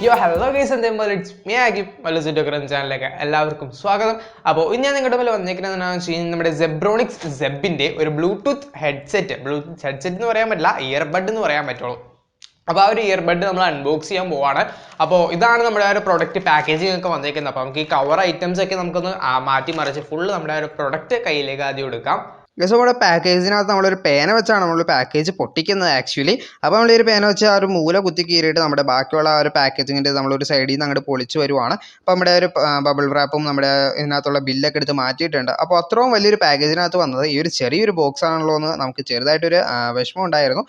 Yo, hello guys and it's me 𝐀𝐁𝐎 ചാനലിലേക്ക് എല്ലാവർക്കും സ്വാഗതം. അപ്പോൾ ഇന്ന് ഞാൻ നിങ്ങളുടെ മുന്നിൽ വന്നിരിക്കുന്നത് നമ്മുടെ സെബ്രോണിക്സ് സെബിന്റെ ഒരു ബ്ലൂടൂത്ത് ഹെഡ്സെറ്റ് എന്ന് പറയാൻ പറ്റില്ല, ഇയർബഡ് എന്ന് പറയാൻ പറ്റുള്ളൂ. അപ്പോൾ ആ ഒരു ഇയർബഡ് നമ്മൾ അൺബോക്സ് ചെയ്യാൻ പോവാണ്. അപ്പോൾ ഇതാണ് നമ്മുടെ ആ ഒരു പ്രൊഡക്റ്റ് പാക്കേജിംഗ് ഒക്കെ വന്നിരിക്കുന്നത്. അപ്പോൾ നമുക്ക് ഈ കവർ ഐറ്റംസ് ഒക്കെ നമുക്കൊന്ന് മാറ്റി മറിച്ച് ഫുള്ള് നമ്മുടെ ആ ഒരു പ്രൊഡക്റ്റ് കയ്യിലേക്ക് ആദ്യം എടുക്കാം. ഗസ് നമ്മുടെ പാക്കേജിനകത്ത് നമ്മളൊരു പേന വെച്ചാണ് നമ്മൾ പാക്കേജ് പൊട്ടിക്കുന്നത് ആക്ച്വലി. അപ്പോൾ നമ്മൾ ഈ ഒരു പേന വെച്ച് ആ ഒരു മൂല കുത്തി കീറിയിട്ട് നമ്മുടെ ബാക്കിയുള്ള ആ ഒരു പാക്കേജിങ്ങിൻ്റെ നമ്മളൊരു സൈഡിൽ നിന്ന് അങ്ങോട്ട് പൊളിച്ച് വരുവാണ്. അപ്പോൾ നമ്മുടെ ഒരു ബബിൾ റാപ്പും നമ്മുടെ ഇതിനകത്തുള്ള ബില്ലൊക്കെ എടുത്ത് മാറ്റിയിട്ടുണ്ട്. അപ്പോൾ അത്രയും വലിയൊരു പാക്കേജിനകത്ത് വന്നത് ഈ ഒരു ചെറിയൊരു ബോക്സ് ആണല്ലോ എന്ന് നമുക്ക് ചെറുതായിട്ടൊരു വിഷമം ഉണ്ടായിരുന്നു.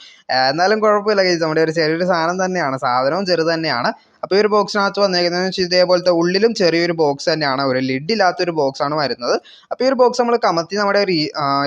എന്നാലും കുഴപ്പമില്ല, നമ്മുടെ ഒരു ചെറിയൊരു സാധനം തന്നെയാണ്, സാധനവും ചെറുത് തന്നെയാണ്. അപ്പോൾ ഈ ഒരു ബോക്സിനകത്ത് വന്നേക്കുന്നതെന്ന് വെച്ചാൽ ഇതേപോലത്തെ ഉള്ളിലും ചെറിയൊരു ബോക്സ് തന്നെയാണ്, ഒരു ലിഡ് ഇല്ലാത്തൊരു ബോക്സാണ് വരുന്നത്. അപ്പോൾ ഈ ഒരു ബോക്സ് നമ്മൾ കമത്തി നമ്മുടെ ഒരു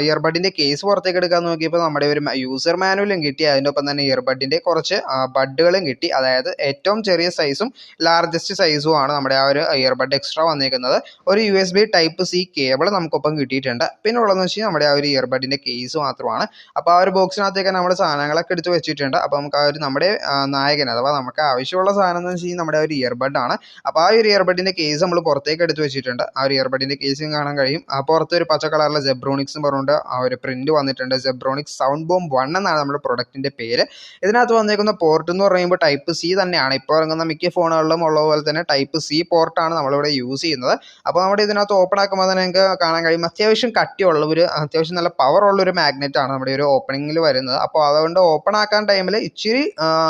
ഇയർബഡിൻ്റെ കേസ് പുറത്തേക്ക് എടുക്കാൻ നോക്കിയപ്പോൾ നമ്മുടെ ഒരു യൂസർ മാനുവലും കിട്ടി, അതിൻ്റെ ഒപ്പം തന്നെ ഇയർബഡിൻ്റെ കുറച്ച് ബഡുകളും കിട്ടി. അതായത് ഏറ്റവും ചെറിയ സൈസും ലാർജസ്റ്റ് സൈസും ആണ് നമ്മുടെ ആ ഒരു ഇയർബഡ് എക്സ്ട്രാ വന്നേക്കുന്നത്. ഒരു USB Type-C കേബിൾ നമുക്കൊപ്പം കിട്ടിയിട്ടുണ്ട്. പിന്നെ ഉള്ളതെന്ന് വെച്ചാൽ നമ്മുടെ ആ ഒരു ഇയർബഡിൻ്റെ കേസ് മാത്രമാണ്. അപ്പോൾ ആ ഒരു ബോക്സിനകത്തേക്ക് നമ്മൾ സാധനങ്ങളൊക്കെ എടുത്ത് വെച്ചിട്ടുണ്ട്. അപ്പോൾ നമുക്ക് ആ ഒരു നമ്മുടെ നായകൻ അഥവാ നമുക്ക് ആവശ്യമുള്ള സാധനം നമ്മുടെ ഒരു ഇയർബഡ് ആണ്. അപ്പോൾ ആ ഒരു ഇയർബഡിന്റെ കേസ് നമ്മൾ പുറത്തേക്ക് എടുത്ത് വെച്ചിട്ടുണ്ട്. ആ ഒരു ഇയർബഡിന്റെ കേസും കാണാൻ കഴിയും. പുറത്ത് ഒരു പച്ച കളറിലെ Zebronics എന്ന് പറഞ്ഞുകൊണ്ട് ആ ഒരു പ്രിന്റ് വന്നിട്ടുണ്ട്. Zebronics Sound Bomb 1 എന്നാണ് നമ്മുടെ പ്രൊഡക്റ്റിന്റെ പേര്. ഇതിനകത്ത് വന്നേക്കുന്ന പോർട്ട് എന്ന് പറയുമ്പോൾ Type-C തന്നെയാണ്. ഇപ്പോൾ ഇറങ്ങുന്ന മിക്ക ഫോണുകളിലും ഉള്ള പോലെ തന്നെ Type-C പോർട്ടാണ് നമ്മളിവിടെ യൂസ് ചെയ്യുന്നത്. അപ്പോൾ നമ്മുടെ ഇതിനകത്ത് ഓപ്പൺ ആക്കുമ്പോൾ തന്നെ നിങ്ങൾക്ക് കാണാൻ കഴിയും അത്യാവശ്യം കട്ടിയുള്ള ഒരു അത്യാവശ്യം നല്ല പവർ ഉള്ള ഒരു മാഗ്നറ്റ് ആണ് നമ്മുടെ ഒരു ഓപ്പണിങ്ങിൽ വരുന്നത്. അപ്പോൾ അതുകൊണ്ട് ഓപ്പൺ ആക്കാൻ ടൈമിൽ ഇച്ചിരി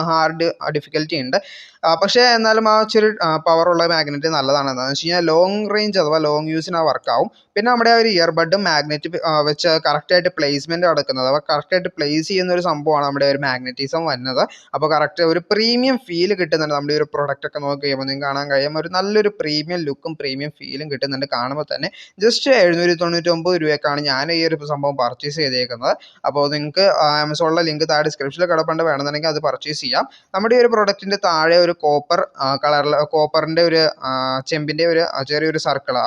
ഹാർഡ് ഡിഫിക്കൽറ്റി ഉണ്ട്. പക്ഷേ എന്നാലും ആ ഇച്ചിരി പവറുള്ള മാഗ്നറ്റ് നല്ലതാണ്. എന്താണെന്ന് വെച്ച് കഴിഞ്ഞാൽ ലോങ് റേഞ്ച് അഥവാ ലോങ് യൂസിന് വർക്കാവും. പിന്നെ നമ്മുടെ ആ ഒരു ഇയർബഡും മാഗ്നറ്റ് വെച്ച് കറക്റ്റായിട്ട് പ്ലേസ്മെൻറ്റ് നടക്കുന്നത്, അപ്പോൾ കറക്റ്റായിട്ട് പ്ലേസ് ചെയ്യുന്ന ഒരു സംഭവമാണ് നമ്മുടെ ഒരു മാഗ്നറ്റിസം വരുന്നത്. അപ്പോൾ കറക്റ്റ് ഒരു പ്രീമിയം ഫീൽ കിട്ടുന്നുണ്ട്. നമ്മുടെ ഒരു പ്രൊഡക്റ്റ് ഒക്കെ നോക്കി കഴിയുമ്പോൾ നിങ്ങൾക്ക് കാണാൻ കഴിയും ഒരു നല്ലൊരു പ്രീമിയം ലുക്കും പ്രീമിയം ഫീലും കിട്ടുന്നുണ്ട്. കാണുമ്പോൾ തന്നെ ജസ്റ്റ് 799 രൂപയ്ക്കാണ് ഞാൻ ഈ ഒരു സംഭവം പർച്ചേസ് ചെയ്തേക്കുന്നത്. അപ്പോൾ നിങ്ങൾക്ക് ആമസോണിലെ ലിങ്ക് താഴെ ഡിസ്ക്രിപ്ഷനിൽ കിടപ്പുണ്ട്, വേണമെന്നുണ്ടെങ്കിൽ അത് പർച്ചേസ് ചെയ്യാം. നമ്മുടെ ഈ ഒരു പ്രൊഡക്റ്റിൻ്റെ താഴെ ഒരു കോപ്പർ കളറിൽ കോപ്പറിൻ്റെ ഒരു ചെമ്പിൻ്റെ ഒരു ചെറിയൊരു സർക്കിൾ,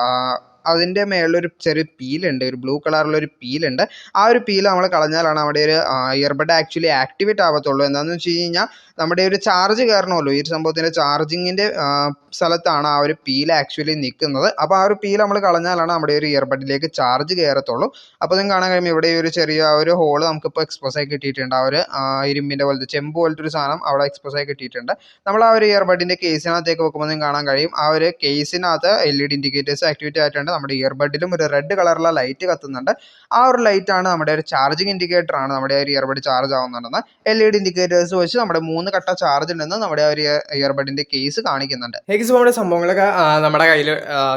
അതിൻ്റെ മേളിലൊരു ചെറിയ പീലുണ്ട്, ഒരു ബ്ലൂ കളറിലൊരു പീലുണ്ട്. ആ ഒരു പീൽ നമ്മൾ കളഞ്ഞാലാണ് നമ്മുടെ ഒരു ഇയർബഡ് ആക്ച്വലി ആക്ടിവേറ്റ് ആവത്തുള്ളൂ. എന്താണെന്ന് വെച്ച് കഴിഞ്ഞാൽ നമ്മുടെ ഒരു ചാർജ് കയറണമല്ലോ, ഈ ഒരു സംഭവത്തിൻ്റെ ചാർജിങ്ങിൻ്റെ സ്ഥലത്താണ് ആ ഒരു പീൽ ആക്ച്വലി നിൽക്കുന്നത്. അപ്പോൾ ആ ഒരു പീൽ നമ്മൾ കളഞ്ഞാലാണ് നമ്മുടെ ഒരു ഇയർബഡിലേക്ക് ചാർജ് കയറത്തുള്ളൂ. അപ്പോൾ നിങ്ങൾക്ക് കാണാൻ കഴിയുമ്പോൾ ഇവിടെ ഒരു ചെറിയ ഒരു ഹോള് നമുക്കിപ്പോൾ എക്സ്പോസ് ആയി കിട്ടിയിട്ടുണ്ട്. ആ ഒരു ഇരുമ്പിൻ്റെ പോലത്തെ ചെമ്പ് പോലത്തെ ഒരു സാധനം അവിടെ എക്സ്പോസ് ആയി കിട്ടിയിട്ടുണ്ട്. നമ്മൾ ആ ഒരു ഇയർബഡിൻ്റെ കേസിനകത്തേക്ക് വെക്കുമ്പോൾ നിങ്ങൾക്ക് കാണാൻ കഴിയും ആ ഒരു കേസിനകത്ത് LED ഇൻഡിക്കേറ്റേഴ്സ് ആക്ടിവേറ്റ് ആയിട്ടുണ്ട്. നമ്മുടെ ഇയർബഡിലും ഒരു റെഡ് കളറിലുള്ള ലൈറ്റ് കത്തുന്നുണ്ട്. ആ ഒരു ലൈറ്റാണ് നമ്മുടെ ഒരു ചാർജിങ് ഇൻഡിക്കേറ്റർ ആണ്, നമ്മുടെ ഒരു ഇയർബഡ് ചാർജ് ആവുന്നുണ്ടെന്ന്. LED ഇൻഡിക്കേറ്റേഴ്സ് വെച്ച് നമ്മുടെ 3 കട്ട ചാർജ് ഉണ്ടെന്ന് നമ്മുടെ ഒരു ഇയർബഡിന്റെ കേസ് കാണിക്കുന്നുണ്ട്. നമ്മുടെ സംഭവങ്ങളൊക്കെ നമ്മുടെ കയ്യിൽ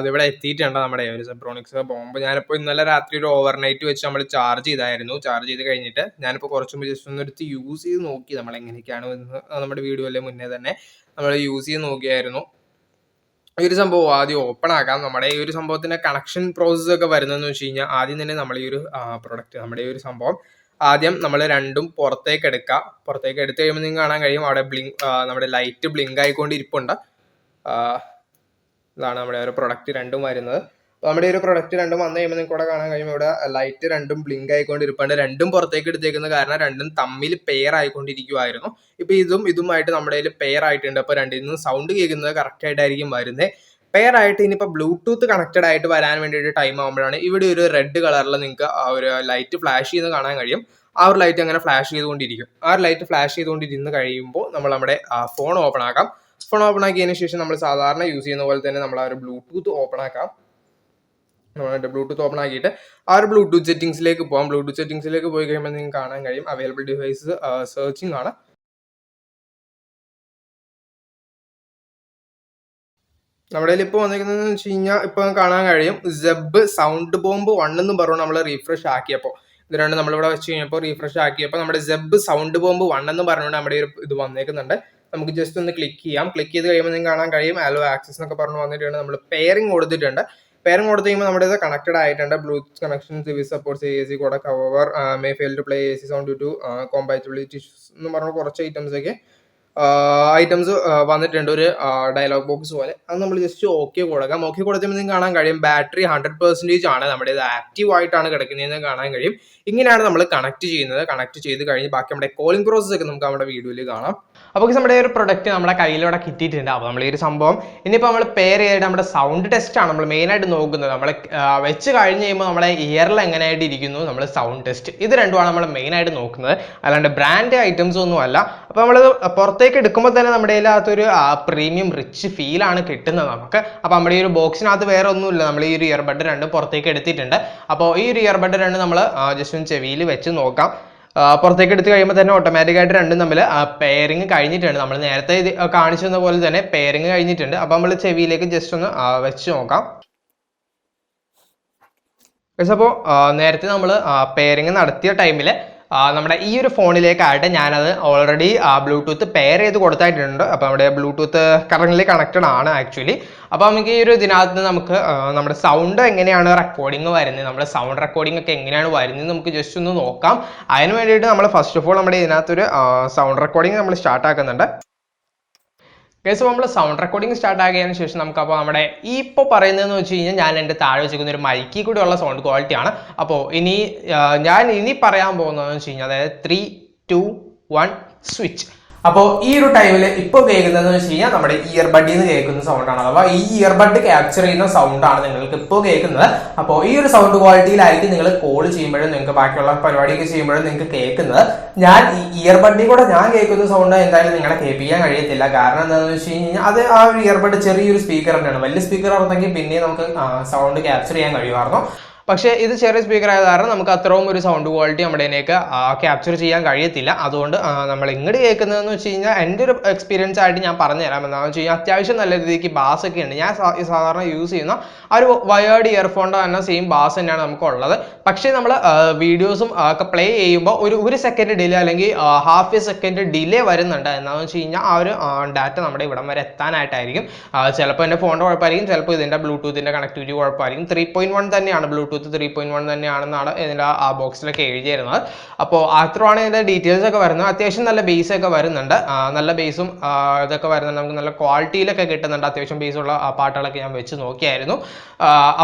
ഇവിടെ എത്തിയിട്ടുണ്ട്. നമ്മുടെ ഒരു സെബ്രോണിക്സ് ബോംബ് ഞാനിപ്പോൾ ഇന്നലെ രാത്രി ഒരു ഓവർനൈറ്റ് വെച്ച് നമ്മൾ ചാർജ് ചെയ്തായിരുന്നു. ചാർജ് ചെയ്ത് കഴിഞ്ഞിട്ട് ഞാനിപ്പോൾ കുറച്ച് മുമ്പ് ജസ്റ്റ് ഒന്ന് എടുത്ത് യൂസ് ചെയ്ത് നോക്കി നമ്മൾ എങ്ങനെയൊക്കെയാണ് നമ്മുടെ വീഡിയോയിലെ മുന്നേ തന്നെ നമ്മൾ യൂസ് ചെയ്ത് നോക്കിയായിരുന്നു. ഈ ഒരു സംഭവം ആദ്യം ഓപ്പൺ ആക്കാം. നമ്മുടെ ഈ ഒരു സംഭവത്തിന്റെ കണക്ഷൻ പ്രോസസ്സ് ഒക്കെ വരുന്നതെന്ന് വെച്ച് കഴിഞ്ഞാൽ ആദ്യം തന്നെ നമ്മൾ ഈ ഒരു പ്രൊഡക്റ്റ് നമ്മുടെ ഈ ഒരു സംഭവം ആദ്യം നമ്മൾ രണ്ടും പുറത്തേക്ക് എടുക്കുക. പുറത്തേക്ക് എടുത്തു കഴിയുമ്പോൾ നിങ്ങൾക്ക് കാണാൻ കഴിയും അവിടെ നമ്മുടെ ലൈറ്റ് ബ്ലിങ്ക് ആയിക്കൊണ്ടിരിപ്പുണ്ട്. ഇതാണ് നമ്മുടെ ഒരു പ്രൊഡക്റ്റ് രണ്ടും വരുന്നത്. നമ്മുടെ ഈ ഒരു പ്രൊഡക്റ്റ് രണ്ടും വന്നു കഴിയുമ്പോൾ നിങ്ങൾക്ക് ഇവിടെ കാണാൻ കഴിയും ഇവിടെ ലൈറ്റ് രണ്ടും ബ്ലിങ്ക് ആയിക്കൊണ്ടിരിപ്പുണ്ട്. രണ്ടും പുറത്തേക്ക് എടുത്തേക്കുന്ന കാരണം രണ്ടും തമ്മിൽ പെയർ ആയിക്കൊണ്ടിരിക്കുമായിരുന്നു. ഇപ്പൊ ഇതുമായിട്ട് നമ്മുടെ കയ്യിൽ പെയർ ആയിട്ടുണ്ട്. അപ്പോൾ രണ്ടിൽ നിന്നും സൗണ്ട് കേൾക്കുന്നത് കറക്റ്റ് ആയിട്ടായിരിക്കും വരുന്നത്. പെയർ ആയിട്ട് ഇനിയിപ്പോൾ ബ്ലൂടൂത്ത് കണക്റ്റഡ് ആയിട്ട് വരാൻ വേണ്ടിയിട്ട് ടൈം ആകുമ്പോഴാണ് ഇവിടെ ഒരു റെഡ് കളറിൽ നിങ്ങൾക്ക് ആ ഒരു ലൈറ്റ് ഫ്ലാഷ് ചെയ്ത് കാണാൻ കഴിയും. ആ ഒരു ലൈറ്റ് അങ്ങനെ ഫ്ലാഷ് ചെയ്തുകൊണ്ടിരിക്കും. ആ ഒരു ലൈറ്റ് ഫ്ലാഷ് ചെയ്തുകൊണ്ടിരുന്ന് കഴിയുമ്പോൾ നമ്മൾ നമ്മുടെ ഫോൺ ഓപ്പൺ ആക്കാം. ഫോൺ ഓപ്പൺ ആക്കിയതിന് ശേഷം നമ്മൾ സാധാരണ യൂസ് ചെയ്യുന്ന പോലെ തന്നെ നമ്മൾ ആ ഒരു ബ്ലൂടൂത്ത് ഓപ്പൺ ആക്കാം. നമ്മുടെ ബ്ലൂടൂത്ത് ഓപ്പൺ ആക്കിയിട്ട് ആ ഒരു ബ്ലൂടൂത്ത് സെറ്റിംഗ്സിലേക്ക് പോകാം. ബ്ലൂടൂത്ത് സെറ്റിംഗ്സിലേക്ക് പോയി കഴിയുമ്പോൾ നിങ്ങൾക്ക് കാണാൻ കഴിയും അവൈലബിൾ ഡിവൈസ് സെർച്ചിങ് ആണ്. നമ്മുടെ കയ്യിൽ ഇപ്പോൾ വന്നിരിക്കുന്നതെന്ന് വെച്ച് കഴിഞ്ഞാൽ ഇപ്പോൾ കാണാൻ കഴിയും സെബ് സൗണ്ട് ബോംബ് 1 എന്ന് പറഞ്ഞു നമ്മൾ റീഫ്രഷ് ആക്കിയപ്പോൾ ഇത് രണ്ട് നമ്മളിവിടെ വെച്ച് കഴിഞ്ഞപ്പോൾ റീഫ്രഷ് ആക്കിയപ്പോൾ നമ്മുടെ സെബ് സൗണ്ട് ബോംബ് 1 എന്ന് പറഞ്ഞുകൊണ്ട് നമ്മുടെ ഇത് വന്നേക്കുന്നുണ്ട്. നമുക്ക് ജസ്റ്റ് ഒന്ന് ക്ലിക്ക് ചെയ്യാം. ക്ലിക്ക് ചെയ്ത് കഴിയുമ്പോൾ നിങ്ങൾക്ക് കാണാൻ കഴിയും ആലോ ആക്സസ് എന്നൊക്കെ പറഞ്ഞു വന്നിട്ടുണ്ട്. നമ്മൾ പെയറിംഗ് കൊടുത്തിട്ടുണ്ട്. പെയറിംഗ് കൊടുത്ത് കഴിയുമ്പോൾ നമ്മുടെ ഇത് കണക്റ്റഡ് ആയിട്ടുണ്ട്. ബ്ലൂടൂത്ത് കണക്ഷൻ സപ്പോർട്ട്സ് AC കൂടെ cover may fail to play AC sound to compatibility എന്ന് പറഞ്ഞ കുറച്ച് ഐറ്റംസ് ഒക്കെ ഐറ്റംസ് വന്നിട്ടുണ്ട്, ഒരു ഡയലോഗ് ബോക്സ് പോലെ. അത് നമ്മൾ ജസ്റ്റ് ഓക്കെ കൊടുക്കാം. ഓക്കെ കൊടുത്തുമ്പോൾ നിങ്ങൾക്ക് കാണാൻ കഴിയും ബാറ്ററി 100% ആണ്, നമ്മുടെ ഇത് ആക്റ്റീവ് ആയിട്ടാണ് കിടക്കുന്നതെന്ന് കാണാൻ കഴിയും. ഇങ്ങനെയാണ് നമ്മൾ കണക്ട് ചെയ്യുന്നത്. കണക്ട് ചെയ്ത് കഴിഞ്ഞ് ബാക്കി നമ്മുടെ കോളിംഗ് പ്രോസസ് ഒക്കെ നമുക്ക് നമ്മുടെ വീഡിയോയിൽ കാണാം. അപ്പോൾ നമ്മുടെ ഒരു പ്രൊഡക്റ്റ് നമ്മുടെ കയ്യിലൂടെ കിട്ടിയിട്ടുണ്ട്. അപ്പോൾ നമ്മൾ ഈ ഒരു സംഭവം ഇനിയിപ്പോൾ നമ്മൾ പെയർ ചെയ്തിട്ട് നമ്മുടെ സൗണ്ട് ടെസ്റ്റ് ആണ് നമ്മൾ മെയിനായിട്ട് നോക്കുന്നത്. നമ്മൾ വെച്ച് കഴിഞ്ഞ് കഴിയുമ്പോൾ നമ്മളെ ഇയറിൽ എങ്ങനെയായിട്ട് ഇരിക്കുന്നു, നമ്മൾ സൗണ്ട് ടെസ്റ്റ്, ഇത് രണ്ടുമാണ് നമ്മൾ മെയിനായിട്ട് നോക്കുന്നത്, അല്ലാണ്ട് ബ്രാൻഡ് ഐറ്റംസ് ഒന്നും അല്ല. അപ്പോൾ നമ്മൾ പുറത്തേക്ക് എടുക്കുമ്പോൾ തന്നെ നമ്മുടെ ഇതിനകത്തൊരു പ്രീമിയം റിച്ച് ഫീലാണ് കിട്ടുന്നത് നമുക്ക്. അപ്പോൾ നമ്മുടെ ഈ ഒരു ബോക്സിനകത്ത് വേറെ ഒന്നുമില്ല, നമ്മൾ ഈ ഒരു ഇയർബഡ് രണ്ടും പുറത്തേക്ക് എടുത്തിട്ടുണ്ട്. അപ്പോൾ ഈ ഒരു ഇയർബഡ് രണ്ട് നമ്മൾ ജസ്റ്റ് ഒന്ന് ചെവിയിൽ വെച്ച് നോക്കാം. പുറത്തേക്ക് എടുത്ത് കഴിയുമ്പോൾ തന്നെ ഓട്ടോമാറ്റിക്കായിട്ട് രണ്ടും തമ്മിൽ പെയറിങ് കഴിഞ്ഞിട്ടുണ്ട്. നമ്മൾ നേരത്തെ കാണിച്ചു തന്ന പോലെ തന്നെ പെയറിങ് കഴിഞ്ഞിട്ടുണ്ട്. അപ്പോൾ നമ്മൾ ചെവിയിലേക്ക് ജസ്റ്റ് ഒന്ന് വെച്ച് നോക്കാം. അപ്പോൾ നേരത്തെ നമ്മൾ പെയറിങ് നടത്തിയ ടൈമിൽ നമ്മുടെ ഈ ഒരു ഫോണിലേക്കായിട്ട് ഞാനത് ഓൾറെഡി ബ്ലൂടൂത്ത് പെയർ ചെയ്ത് കൊടുത്തായിട്ടുണ്ട്. അപ്പോൾ നമ്മുടെ ബ്ലൂടൂത്ത് കറൻ്റ് കണക്റ്റഡ് ആണ് ആക്ച്വലി. അപ്പോൾ നമുക്ക് ഈ ഒരു ഇതിനകത്ത് നമുക്ക് നമ്മുടെ സൗണ്ട് എങ്ങനെയാണ് റെക്കോർഡിങ് വരുന്നത്, നമ്മുടെ സൗണ്ട് റെക്കോർഡിംഗ് ഒക്കെ എങ്ങനെയാണ് വരുന്നത് നമുക്ക് ജസ്റ്റ് ഒന്ന് നോക്കാം. അതിന് വേണ്ടിയിട്ട് നമ്മൾ ഫസ്റ്റ് ഓഫ് ഓൾ നമ്മുടെ ഇതിനകത്തൊരു സൗണ്ട് റെക്കോർഡിംഗ് നമ്മൾ സ്റ്റാർട്ട് ആക്കുന്നുണ്ട്. ഗൈസ്, നമ്മൾ സൗണ്ട് റെക്കോർഡിംഗ് സ്റ്റാർട്ട് ആക്കിയതിനു ശേഷം നമുക്ക് അപ്പോൾ നമ്മുടെ ഈ ഇപ്പോൾ പറയുന്നതെന്ന് വെച്ച് കഴിഞ്ഞാൽ ഞാൻ എൻ്റെ താഴെ വെച്ചിരിക്കുന്ന ഒരു മൈക്കിൽ കൂടെയുള്ള സൗണ്ട് ക്വാളിറ്റിയാണ്. അപ്പോൾ ഞാൻ ഇനി പറയാൻ പോകുന്നതെന്ന് വെച്ച് കഴിഞ്ഞാൽ അതായത് 3, 2, 1 സ്വിച്ച്. അപ്പോൾ ഈ ഒരു ടൈമിൽ ഇപ്പോൾ കേൾക്കുന്നതെന്ന് വെച്ച് കഴിഞ്ഞാൽ നമ്മുടെ ഇയർബഡിൽ നിന്ന് കേൾക്കുന്ന സൗണ്ടാണ്. അഥവാ ഈ ഇയർബഡ് ക്യാപ്ചർ ചെയ്യുന്ന സൗണ്ടാണ് നിങ്ങൾക്ക് ഇപ്പോൾ കേൾക്കുന്നത്. അപ്പോൾ ഈ ഒരു സൗണ്ട് ക്വാളിറ്റിയിലായിരിക്കും നിങ്ങൾ കോൾ ചെയ്യുമ്പോഴും നിങ്ങൾക്ക് ബാക്കിയുള്ള പരിപാടിയൊക്കെ ചെയ്യുമ്പോഴും നിങ്ങൾക്ക് കേൾക്കുന്നത്. ഞാൻ ഈ ഇയർബഡിൽ കൂടെ ഞാൻ കേൾക്കുന്ന സൗണ്ട് എന്തായാലും നിങ്ങളെ കേൾപ്പിക്കാൻ കഴിയത്തില്ല. കാരണം എന്താണെന്ന് വെച്ച് കഴിഞ്ഞാൽ അത് ആ ഒരു ഇയർബഡ് ചെറിയൊരു സ്പീക്കർ തന്നെയാണ്. വലിയ സ്പീക്കർ ആയിരുന്നെങ്കിൽ പിന്നെ നമുക്ക് സൗണ്ട് ക്യാപ്ചർ ചെയ്യാൻ കഴിയുമായിരുന്നു. പക്ഷേ ഇത് ചെറിയ സ്പീക്കർ ആയ കാരണം നമുക്ക് അത്രയും ഒരു സൗണ്ട് ക്വാളിറ്റി നമ്മുടെ ഇതിനേക്ക് ക്യാപ്ചർ ചെയ്യാൻ കഴിയത്തില്ല. അതുകൊണ്ട് നമ്മൾ ഇങ്ങോട്ട് കേൾക്കുന്നതെന്ന് വെച്ച് കഴിഞ്ഞാൽ എൻ്റെ ഒരു എക്സ്പീരിയൻസ് ആയിട്ട് ഞാൻ പറഞ്ഞുതരാം. എന്താണെന്ന് വെച്ച് കഴിഞ്ഞാൽ അത്യാവശ്യം നല്ല രീതിക്ക് ബാസ് ഒക്കെ ഉണ്ട്. ഞാൻ സാധാരണ യൂസ് ചെയ്യുന്ന ആ ഒരു വയേർഡ് ഇയർഫോണിൻ്റെ തന്നെ സെയിം ബാസ് തന്നെയാണ് നമുക്കുള്ളത്. പക്ഷേ നമ്മൾ വീഡിയോസും ഒക്കെ പ്ലേ ചെയ്യുമ്പോൾ ഒരു സെക്കൻഡ് ഡിലേ അല്ലെങ്കിൽ ഹാഫ് എ സെക്കൻഡ് ഡിലേ വരുന്നുണ്ട്. എന്താണെന്ന് വെച്ച് കഴിഞ്ഞാൽ ആ ഒരു ഡാറ്റ നമ്മുടെ ഇവിടം വരെ എത്താനായിട്ടായിരിക്കും. ചിലപ്പോൾ എൻ്റെ ഫോണിൻ്റെ കുഴപ്പമായിരിക്കും, ചിലപ്പോൾ ഇതിൻ്റെ ബ്ലൂടൂത്തിൻ്റെ കണക്ടിവിറ്റി കുഴപ്പമായിരിക്കും. 3.1 തന്നെയാണ് ബ്ലൂടൂത്ത് 3.1 തന്നെയാണെന്നാണ് ഇതിൻ്റെ ആ ബോക്സിലൊക്കെ എഴുതിയിരുന്നത്. അപ്പോൾ അത്രയാണ് ഇതിൻ്റെ ഡീറ്റെയിൽസ് ഒക്കെ വരുന്നത്. അത്യാവശ്യം നല്ല ബേസ് ഒക്കെ വരുന്നുണ്ട്, നല്ല ബേസും ഇതൊക്കെ വരുന്നുണ്ട്. നമുക്ക് നല്ല ക്വാളിറ്റിയിലൊക്കെ കിട്ടുന്നുണ്ട്. അത്യാവശ്യം ബേസുള്ള പാട്ടുകളൊക്കെ ഞാൻ വെച്ച് നോക്കിയായിരുന്നു.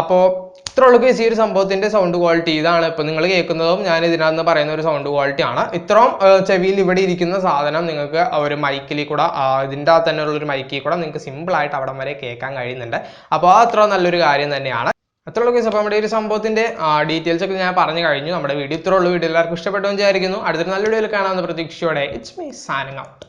അപ്പോൾ ഇത്രയുള്ള കേസ് ഈ ഒരു സംഭവത്തിൻ്റെ സൗണ്ട് ക്വാളിറ്റി ഇതാണ്. ഇപ്പോൾ നിങ്ങൾ കേൾക്കുന്നതും ഞാൻ ഇതിനകത്ത് പറയുന്ന ഒരു സൗണ്ട് ക്വാളിറ്റിയാണ്. ഇത്രയും ചെവിയിൽ ഇവിടെ ഇരിക്കുന്ന സാധനം നിങ്ങൾക്ക് ഒരു മൈക്കിൽ കൂടെ ഇതിൻ്റെ അകത്ത് തന്നെ ഉള്ളൊരു മൈക്കിൽ കൂടെ നിങ്ങൾക്ക് സിമ്പിളായിട്ട് അവിടം വരെ കേൾക്കാൻ കഴിയുന്നുണ്ട്. അപ്പോൾ അത്ര നല്ലൊരു കാര്യം തന്നെയാണ്. അത്രയുള്ള കേസ്. അപ്പോൾ നമ്മുടെ ഒരു സംഭവത്തിന്റെ ഡീറ്റെയിൽസ് ഒക്കെ ഞാൻ പറഞ്ഞു കഴിഞ്ഞു. നമ്മുടെ വീഡിയോ ഇത്രയുള്ള വീഡിയോ എല്ലാവർക്കും ഇഷ്ടപ്പെട്ടു വിചാരിക്കുന്നു. അടുത്തൊരു നല്ല വീഡിയോയിൽ കാണാവുന്ന പ്രതീക്ഷയോടെ ഇറ്റ്സ് മീ സൈനിങ് ഔട്ട്.